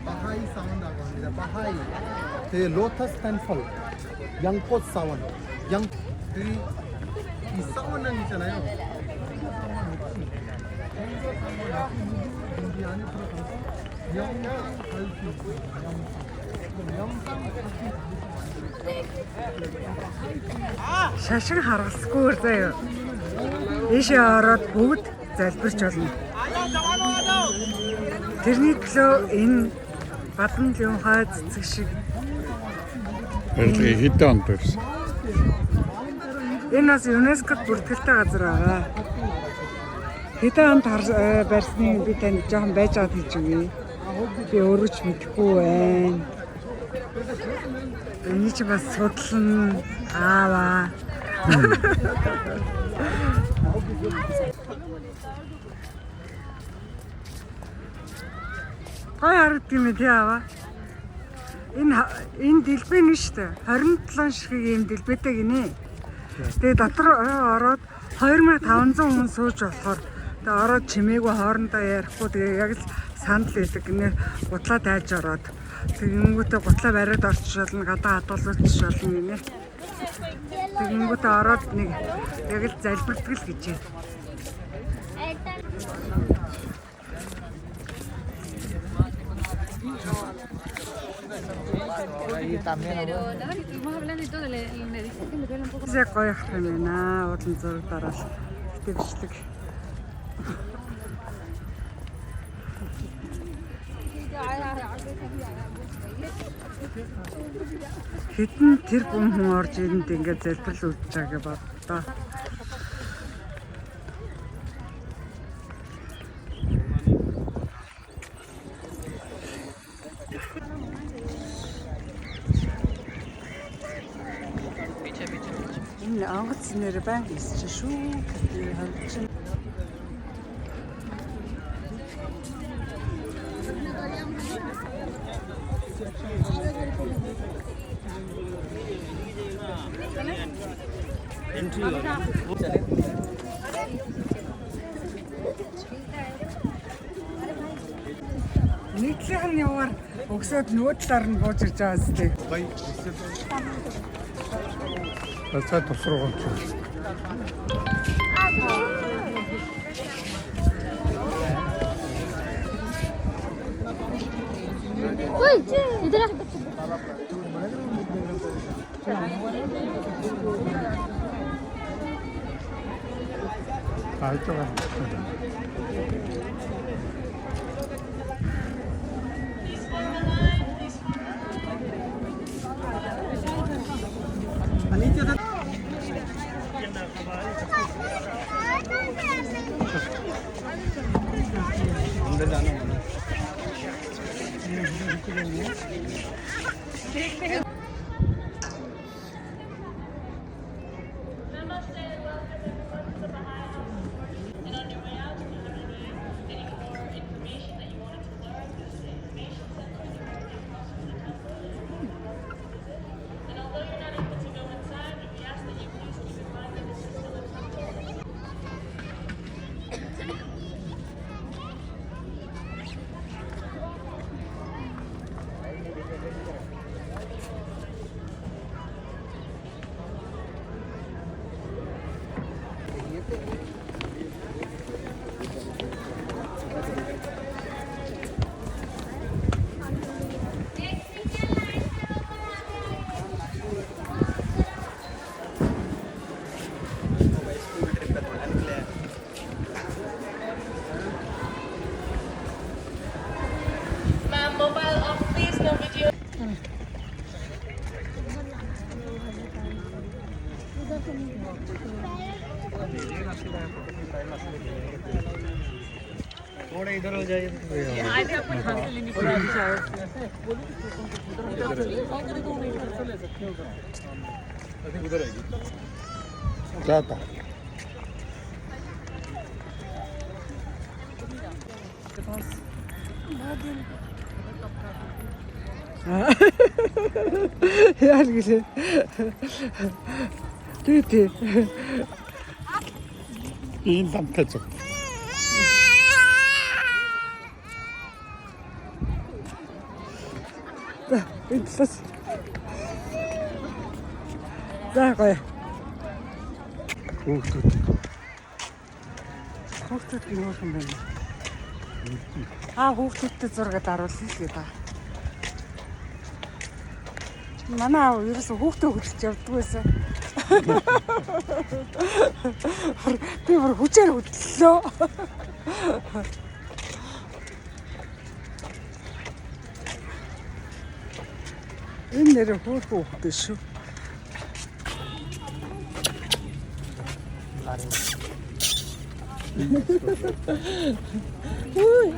Bahai Sawan agawanda. Bahai. The Lotus Temple. Yangkot Sawan. 이 사원은 있잖아요. 이 안에 들어가서 영상 갈수 있어요. 영상 Шашин харгасгүй заяа. Ийшээ ороод бүгд залбирч болно. Тэрний төлөө энэ бадам лимхай цэцэг шиг хэдэн онд байсан? энэ бас ЮНЕСКОд бүртгэлтэй газар байгаа. Хэдэн онд барьсныг би танд жоохон байж байгаад хэлж өгье. Би өөрөө ч мэдэхгүй байна. Эний чи бас судлан ааваа. Гой харагдсан юм тий ааваа. Энэ дэлбэн нь шүү дээ. 27 шиг юм дэлбэтэй гинэ. Тэгээ дотор ороод 2500 хүн сууж болохоор тэгээ ороод чимээгүй хоорондоо ярихгүй тэгээ яг л сандал идэг гинэ гутлаа тайж ороод тэгэнгүүтээ гутлаа бариад орчих болно гадаа хадгалуулчих болно гинэ. Тэгэнгүүтээ ороод нэг яг л залбирдаг л гэж байна. Pero la verdad que estuvimos hablando y todo, y me dijo que me duele un poco. Зэг гоё ах юм байна. Удлан зураг дараал итгэвчлэг. Хэдэн тэр хүн орж ирэнд ингээд залбирал үлдэж байгааг боддоо. Энэ онгоц нэр банк хийж шүү. Хавчин. Нийтлэн яваар өгсөд нөгөө талаар нь бууж ирж байгаа зү. Цай тусрууган ч. Uy, idir ah. Айчгаа. Mobile off, please, no video. थोड़ा इधर हो जाइए जाता Яа гэлээ. Тий. Ийм ламтай зүг. Эдлээс. За гоё. Хүүхдүүд юу юм бэ? Хүүхдүүдтэй зураг даруулсан л гэдэг. Манай аав ерөөсө хүүхдээ хөдөлж явдаг байсан. Би бүр хүчээр хөдлөлөө. Энэ нэр хүүхдээ шүү. Ой.